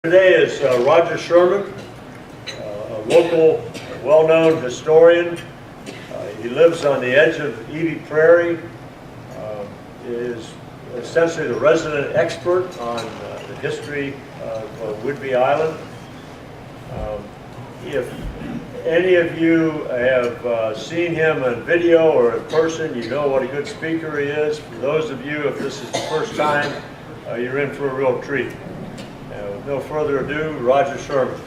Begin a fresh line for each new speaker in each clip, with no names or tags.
Today is Roger Sherman, a local, well-known historian. He lives on the edge of Eby Prairie, is essentially the resident expert on the history of Whidbey Island. If any of you have seen him on video or in person, you know what a good speaker he is. For those of you, if this is the first time, you're in for a real treat. With no further ado, Roger Sherman.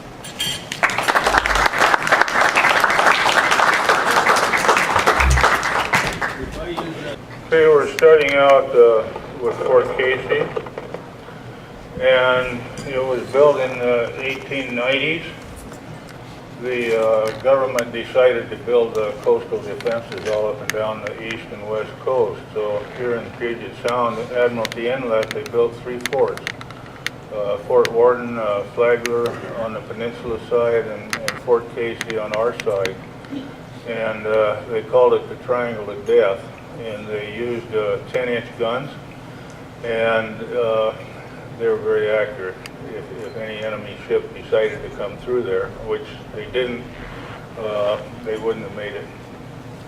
Okay, we're starting out with Fort Casey, and it was built in the 1890s. The government decided to build coastal defenses all up and down the east and west coast. So here in Puget Sound, Admiralty Inlet, they built 3 forts. Fort Worden, Flagler on the peninsula side, and Fort Casey on our side. And they called it the Triangle of Death. And they used 10-inch guns, and they were very accurate. If any enemy ship decided to come through there, which they didn't, they wouldn't have made it.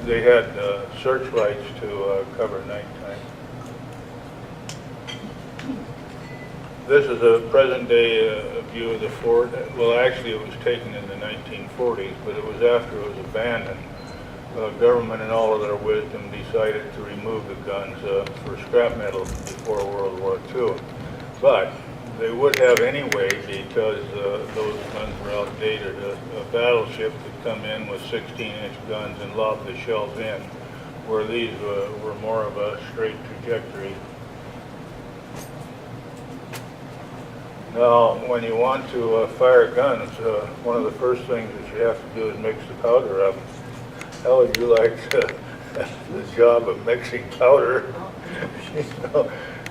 They had searchlights to cover nighttime. This is a present-day view of the fort. Well, actually, it was taken in the 1940s, but it was after it was abandoned. Government, in all of their wisdom, decided to remove the guns for scrap metal before World War II. But they would have anyway because those guns were outdated. A battleship could come in with 16-inch guns and lob the shells in, where these were more of a straight trajectory. Now, when you want to fire guns, one of the first things that you have to do is mix the powder up. How would you like the job of mixing powder?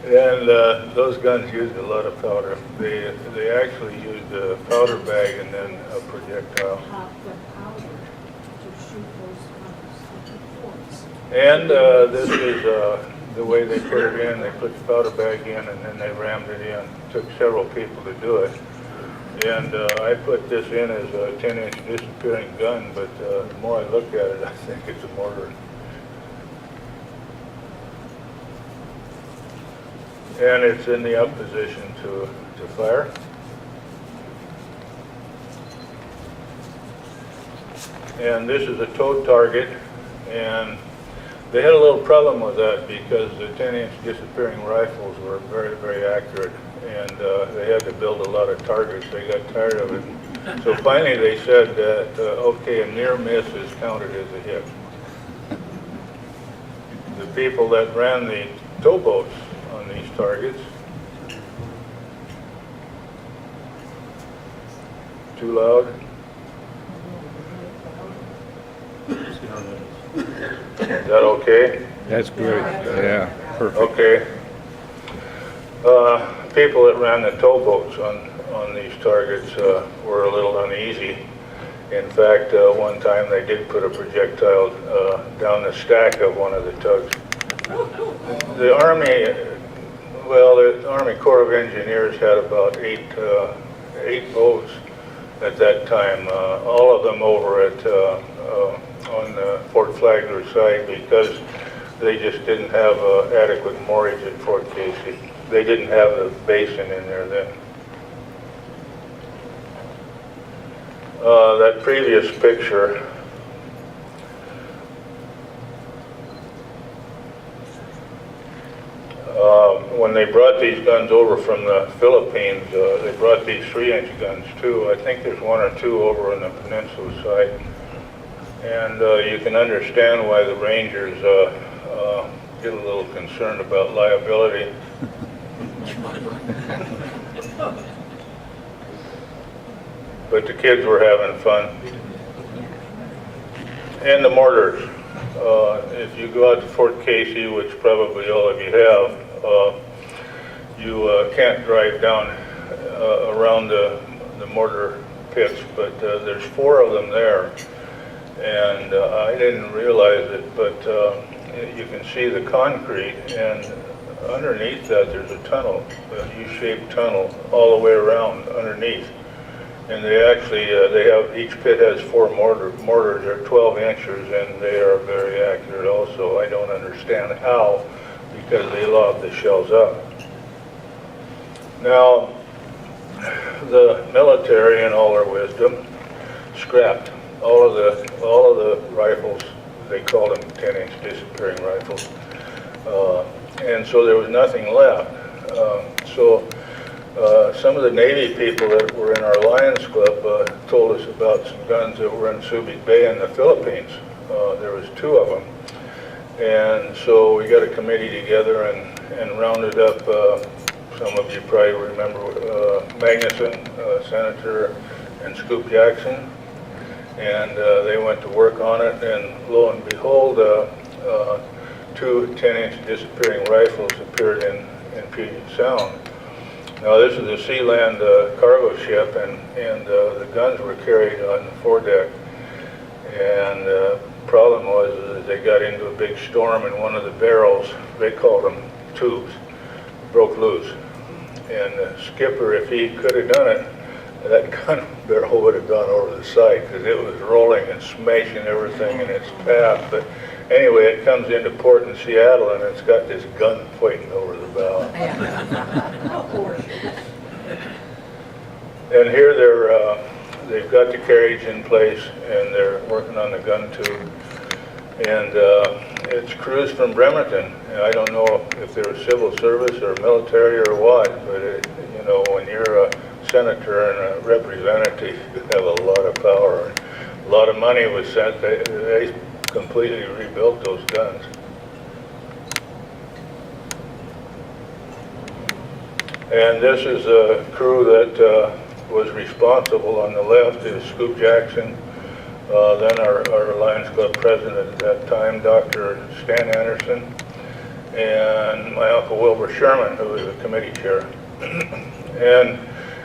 And those guns used a lot of powder. They actually used a powder bag and then a projectile. And this is the way they put it in. They put the powder bag in and then they rammed it in. It took several people to do it. And I put this in as a 10-inch disappearing gun, but the more I look at it, I think it's a mortar. And it's in the up position to fire. And this is a towed target, and they had a little problem with that because the 10-inch disappearing rifles were very, very accurate. And they had to build a lot of targets. They got tired of it. So finally they said that, okay, a near miss is counted as a hit. The people that ran the towboats on these targets, too loud? Is that okay?
That's great. Yeah, perfect.
Okay. People that ran the towboats on these targets were a little uneasy. In fact, one time they did put a projectile down the stack of one of the tugs. The Army, well, the Army Corps of Engineers had about eight boats at that time, all of them over at on the Fort Flagler side because they just didn't have adequate moorage at Fort Casey. They didn't have the basin in there then. That previous picture, when they brought these guns over from the Philippines, they brought these 3-inch guns too. I think there's 1 or 2 over on the peninsula side. And you can understand why the Rangers get a little concerned about liability. But the kids were having fun. And the mortars. If you go out to Fort Casey, which probably all of you have, you can't drive down around the mortar pits, but there's 4 of them there. And I didn't realize it, but you can see the concrete, and underneath that, there's a tunnel, a U-shaped tunnel all the way around underneath. And they actually, each pit has 4 mortars, they're 12 inches, and they are very accurate also. I don't understand how, because they lob the shells up. Now, the military, in all their wisdom, scrapped all of the rifles. They called them 10-inch disappearing rifles, and so there was nothing left. Some of the Navy people that were in our Lions Club told us about some guns that were in Subic Bay in the Philippines. There was 2 of them, and so we got a committee together and rounded up. Some of you probably remember Magnuson, Senator, and Scoop Jackson, and they went to work on it, and lo and behold, 2 10-inch disappearing rifles appeared in Puget Sound. Now this is a Sealand cargo ship, and the guns were carried on the foredeck, and the problem was that they got into a big storm, and one of the barrels, they called them tubes, broke loose. And the skipper, if he could have done it, that gun barrel would have gone over the side, because it was rolling and smashing everything in its path. But anyway, it comes into port in Seattle, and it's got this gun pointing over the bow. And here they've got the carriage in place, and they're working on the gun tube. And it's crews from Bremerton. And I don't know if they're civil service or military or what, but you know, when you're a senator and a representative, you have a lot of power. And a lot of money was sent. They completely rebuilt those guns. And this is a crew that was responsible. On the left is Scoop Jackson, then our Lions Club president at that time, Dr. Stan Anderson, and my Uncle Wilbur Sherman, who was the committee chair. And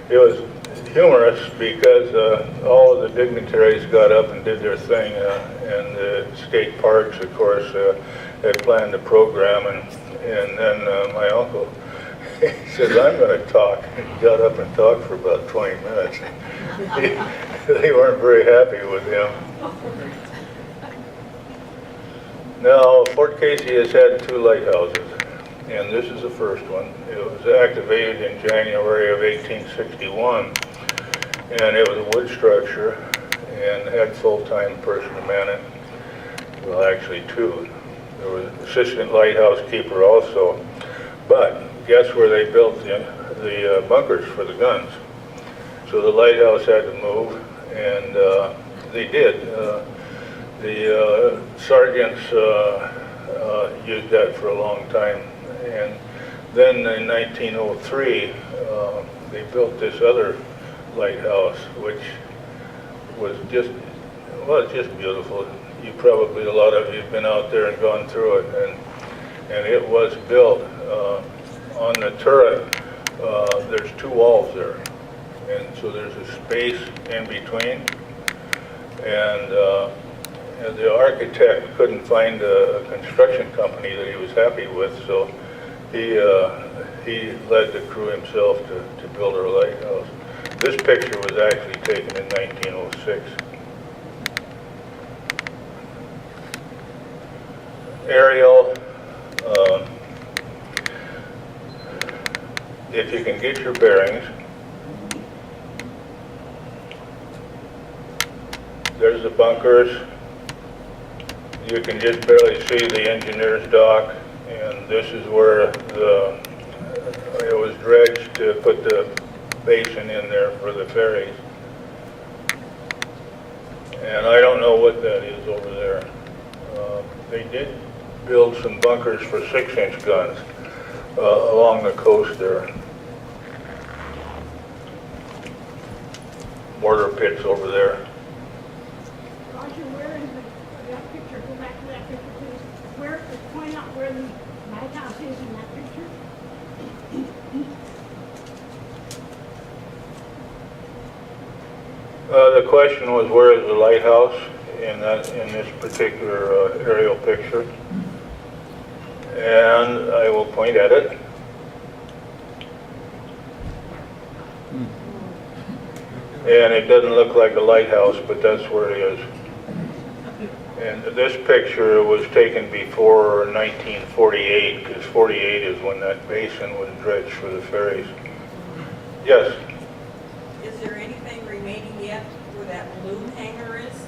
it was humorous because all of the dignitaries got up and did their thing, and the state parks, of course, had planned the program, and then my uncle, he says, I'm going to talk. He got up and talked for about 20 minutes. They weren't very happy with him. Now, Fort Casey has had 2 lighthouses, and this is the first one. It was activated in January of 1861, and it was a wood structure and had full-time person to man it. Well, actually 2. There was an assistant lighthouse keeper also. But guess where they built the bunkers for the guns? So the lighthouse had to move, and they did. The sergeants used that for a long time, and then in 1903 they built this other lighthouse, which was just, well, it's just beautiful. You probably, a lot of you have been out there and gone through it, and it was built on the turret. There's 2 walls there, and so there's a space in between, and the architect couldn't find a construction company that he was happy with, so he led the crew himself to build our lighthouse. This picture was actually taken in 1906. Aerial, if you can get your bearings, there's the bunkers. You can just barely see the engineer's dock, and this is where it was dredged to put the basin in there for the ferries. And I don't know what that is over there. They did build some bunkers for 6-inch guns along the coast there. Mortar pits over there.
Roger, where is that picture? Go back to that picture, please. Point out where the lighthouse is in that picture.
The question was, where is the lighthouse in this particular aerial picture? And I will point at it. And it doesn't look like a lighthouse, but that's where it is. And this picture was taken before 1948, because 48 is when that basin was dredged for the ferries. Yes?
Is there anything remaining yet where that balloon hangar is?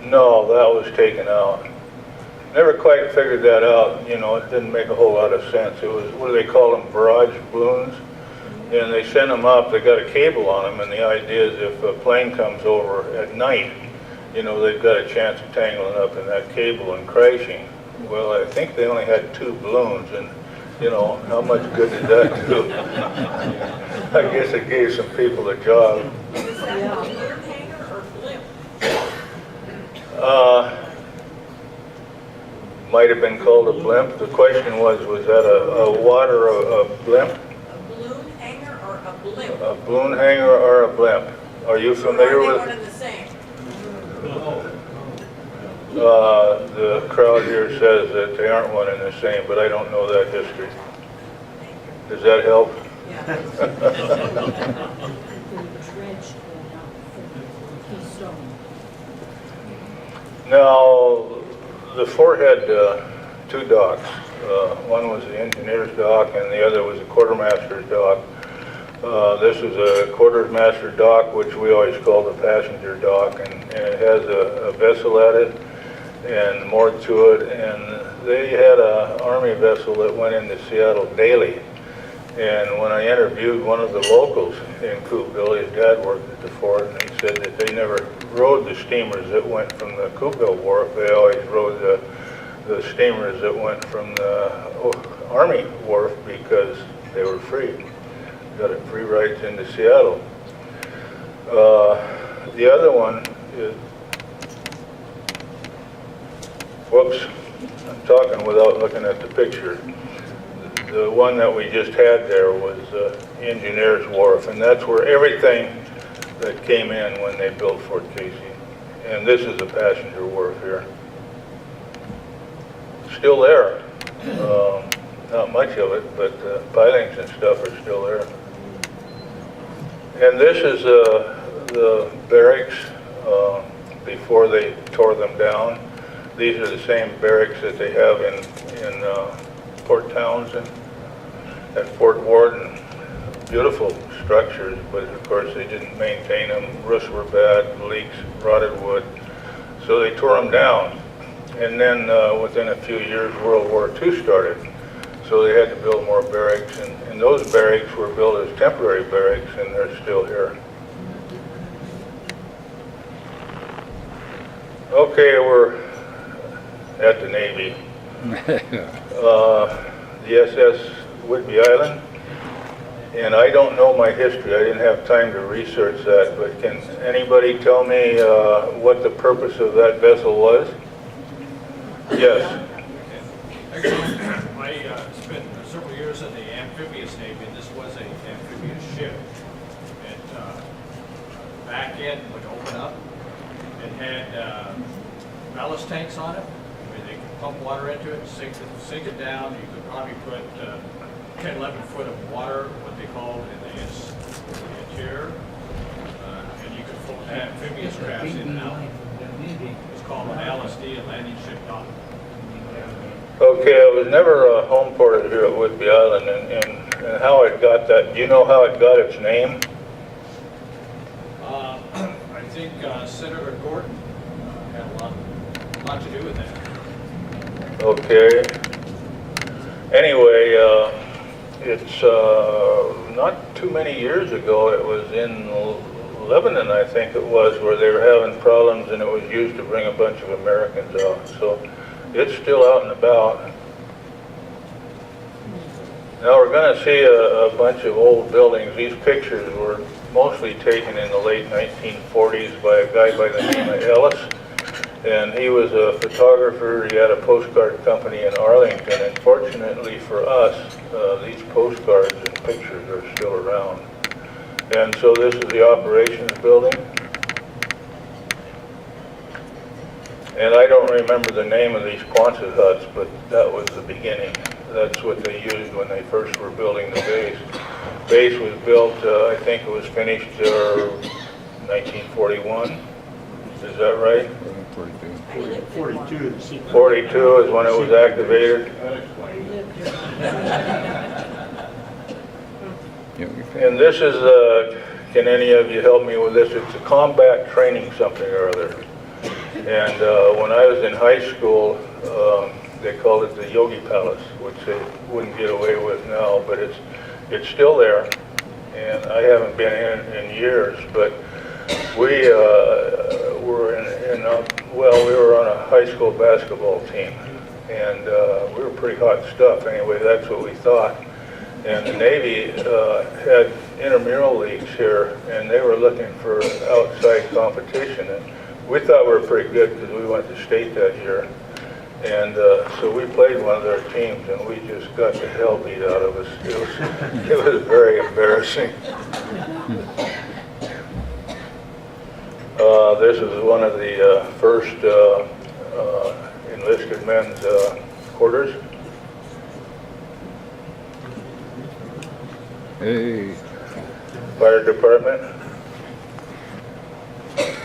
No, that was taken out. Never quite figured that out, you know, it didn't make a whole lot of sense. It was, what do they call them, barrage balloons? And they send them up, they got a cable on them, and the idea is if a plane comes over at night, you know, they've got a chance of tangling up in that cable and crashing. Well, I think they only had 2 balloons, and, you know, how much good did that do? I guess it gave some people a job.
Is that a balloon hangar or blimp?
Might have been called a blimp. The question was that a water, a blimp?
A balloon hangar or a blimp?
A balloon hangar or a blimp? Are you familiar
Or are they
with?
one and the same?
The crowd here says that they aren't one and the same, but I don't know that history. Does that help?
Yeah.
Now, the fort had 2 docks. One was the engineer's dock and the other was the quartermaster's dock. This is a quartermaster dock, which we always call the passenger dock, and it has a vessel at it and more to it. And they had an Army vessel that went into Seattle daily. And when I interviewed one of the locals in Coupeville, his dad worked at the fort, and he said that they never rode the steamers that went from the Coupeville wharf. They always rode the steamers that went from the Army wharf because they were free. Got it free rides into Seattle. The other one is, whoops, I'm talking without looking at the picture. The one that we just had there was Engineers Wharf, and that's where everything that came in when they built Fort Casey. And this is a passenger wharf here. Still there. Not much of it, but pilings and stuff are still there. And this is the barracks before they tore them down. These are the same barracks that they have in Fort Townsend and Fort Worden. Beautiful structures, but of course they didn't maintain them. Roofs were bad, leaks, rotted wood. So they tore them down. And then within a few years, World War II started. So they had to build more barracks, and those barracks were built as temporary barracks, and they're still here. Okay, we're at the Navy. The SS Whidbey Island, and I don't know my history. I didn't have time to research that, but can anybody tell me what the purpose of that vessel was? Yes.
I spent several years in the amphibious Navy, and this was an amphibious ship. It, back end would open up. It had ballast tanks on it, where they could pump water into it, sink it down. You could probably put 10, 11 foot of water, what they called in the interior, and you could float amphibious crafts in and out. It's called an LSD, a landing ship dock.
Okay, I was never home ported here at Whidbey Island, and how it got that. Do you know how it got its name?
I think Senator Gordon had a lot to do with that.
Okay. Anyway, it's not too many years ago. It was in Lebanon, I think it was, where they were having problems, and it was used to bring a bunch of Americans out. So it's still out and about. Now we're going to see a bunch of old buildings. These pictures were mostly taken in the late 1940s by a guy by the name of Ellis. And he was a photographer. He had a postcard company in Arlington. And fortunately for us, these postcards and pictures are still around. And so this is the operations building. And I don't remember the name of these Quonset huts, but that was the beginning. That's what they used when they first were building the base. Base was built, I think it was finished 19 41. Is that right?
42.
I lived in one.
42, the sequence.
42 is when it was activated.
Yeah, we found-
And this is, can any of you help me with this? It's a combat training something or other. And when I was in high school, they called it the Yogi Palace, which they wouldn't get away with now, but it's still there. And I haven't been in years, but we were we were on a high school basketball team. And we were pretty hot stuff anyway, that's what we thought. And the Navy had intramural leagues here, and they were looking for outside competition. And we thought we were pretty good because we went to state that year. And so we played one of their teams, and we just got the hell beat out of us. It was very embarrassing. This is one of the first enlisted men's quarters.
Hey,
Fire department.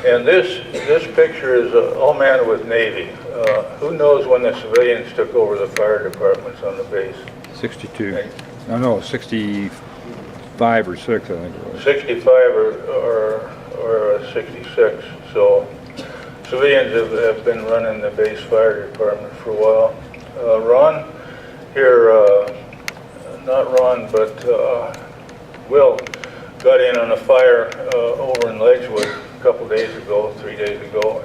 And this picture is all manned with Navy. Who knows when the civilians took over the fire departments on the base?
62. No, 65 or 6, I think it was.
65 or 66. So civilians have been running the base fire department for a while. Ron here, not Ron, but Will got in on a fire over in Ledgewood a couple days ago, 3 days ago,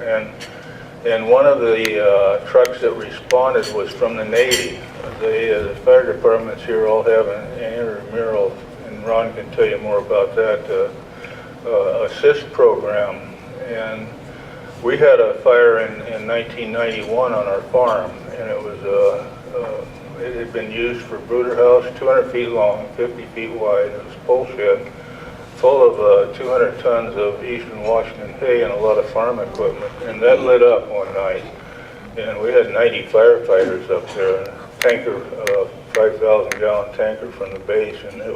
and one of the trucks that responded was from the Navy. The fire departments here all have an intramural, and Ron can tell you more about that, assist program. And we had a fire in 1991 on our farm, and it was it had been used for brooder house, 200 feet long, 50 feet wide. It was a pole shed full of 200 tons of Eastern Washington hay and a lot of farm equipment. And that lit up one night. And we had 90 firefighters up there, a tanker, 5,000 gallon tanker from the base, and it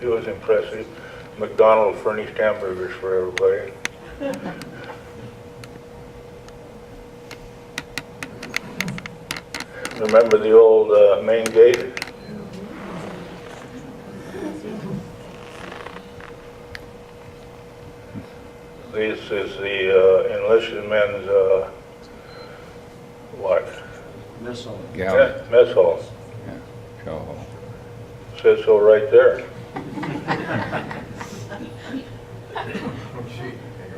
was impressive. McDonald's furnished hamburgers for everybody. Remember the old main gate? This is the enlisted men's, what?
Missile.
Galley.
Mess hall.
Yeah, show hall.
Says so right there.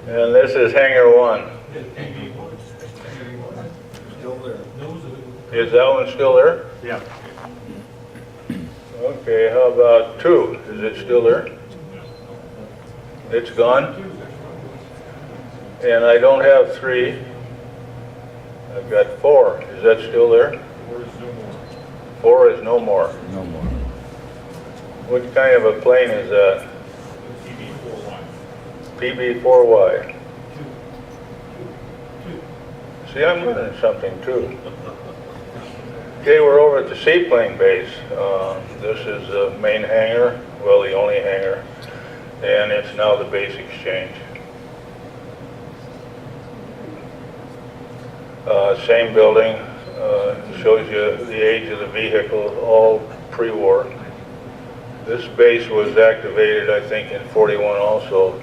And this is hangar 1.
Still there.
Is that one still there?
Yeah.
Okay, how about 2? Is it still there? It's gone? And I don't have 3. I've got 4. Is that still there? 4 is no more.
No more.
What kind of a plane is that? PB-4Y. See, I'm learning something too. Okay, we're over at the seaplane base. This is the main hangar, well, the only hangar, and it's now the base exchange. Same building, shows you the age of the vehicle, all pre-war. This base was activated, I think, in 41 also,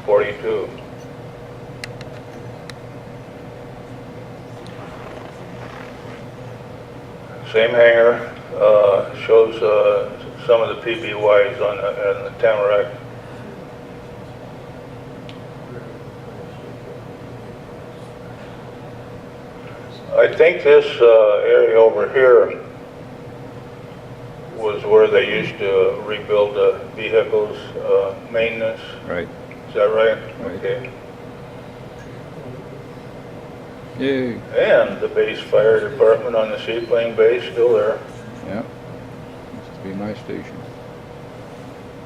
42. Same hangar, shows some of the PBYs on the Tamarack. I think this area over here was where they used to rebuild vehicles, maintenance.
Right.
Is that right?
Right.
Okay.
Yay.
And the base fire department on the seaplane base, still there.
Yeah. Used to be my station.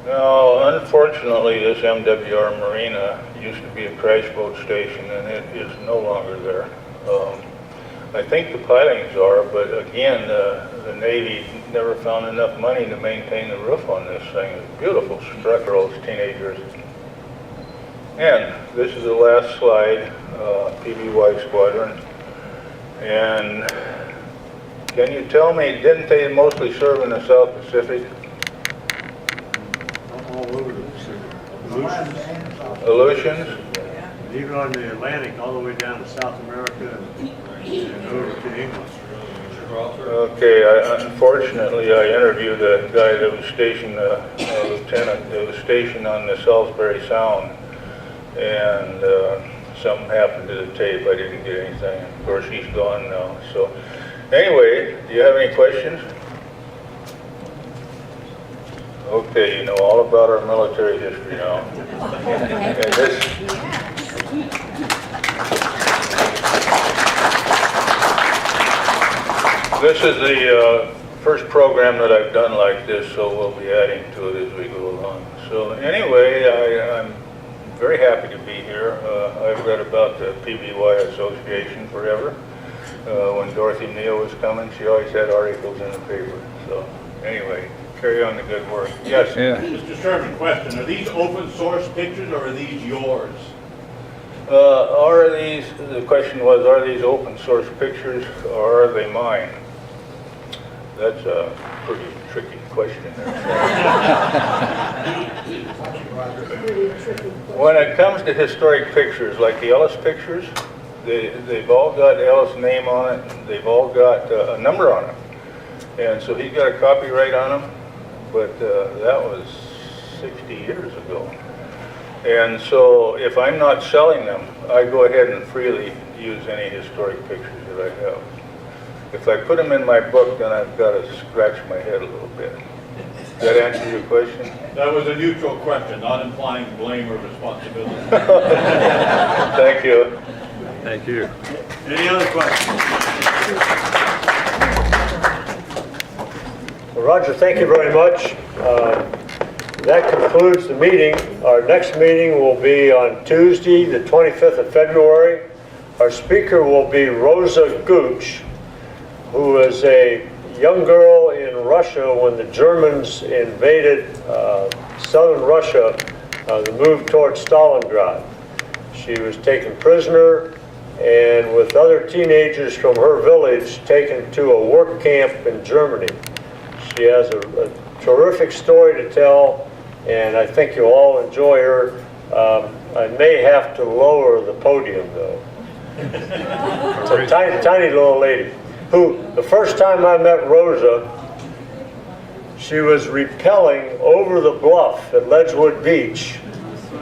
Now, unfortunately, this MWR Marina used to be a crash boat station, and it is no longer there. I think the pilings are, but again, the Navy never found enough money to maintain the roof on this thing. It's beautiful structure, all those teenagers. And this is the last slide, PBY Squadron. And can you tell me, didn't they mostly serve in the South Pacific?
All over the Pacific. Aleutians,
Aleutians?
even on the Atlantic, all the way down to South America and over to England.
Okay, unfortunately, I interviewed a guy that was stationed, a lieutenant that was stationed on the Salisbury Sound, and something happened to the tape. I didn't get anything. Of course, he's gone now. So, anyway, do you have any questions? Okay, you know all about our military history now. And this is the first program that I've done like this, so we'll be adding to it as we go along. So anyway, I'm very happy to be here. I've read about the PBY Association forever. When Dorothy Neal was coming, she always had articles in the paper. So anyway, carry on the good work. Yes?
Yeah.
Mr. Sherman, question, are these open source pictures or are these yours?
The question was, are these open source pictures or are they mine? That's a pretty tricky question there. When it comes to historic pictures, like the Ellis pictures, they've all got Ellis' name on it, they've all got a number on them. And so he's got a copyright on them, but that was 60 years ago. And so if I'm not selling them, I go ahead and freely use any historic pictures that I have. If I put them in my book, then I've got to scratch my head a little bit. Does that answer your question?
That was a neutral question, not implying blame or responsibility.
Thank you.
Thank you.
Any other questions? Well, Roger, thank you very much. That concludes the meeting. Our next meeting will be on Tuesday, the 25th of February. Our speaker will be Rosa Gooch, who is a young girl in Russia when the Germans invaded southern Russia, the move towards Stalingrad. She was taken prisoner and with other teenagers from her village taken to a work camp in Germany. She has a terrific story to tell, and I think you'll all enjoy her. I may have to lower the podium though. It's a tiny, tiny little lady who, the first time I met Rosa, she was rappelling over the bluff at Ledgewood Beach,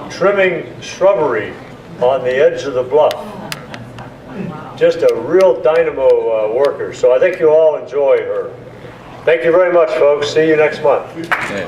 trimming shrubbery on the edge of the bluff. Just a real dynamo worker. So I think you'll all enjoy her. Thank you very much, folks. See you next month.
Yeah.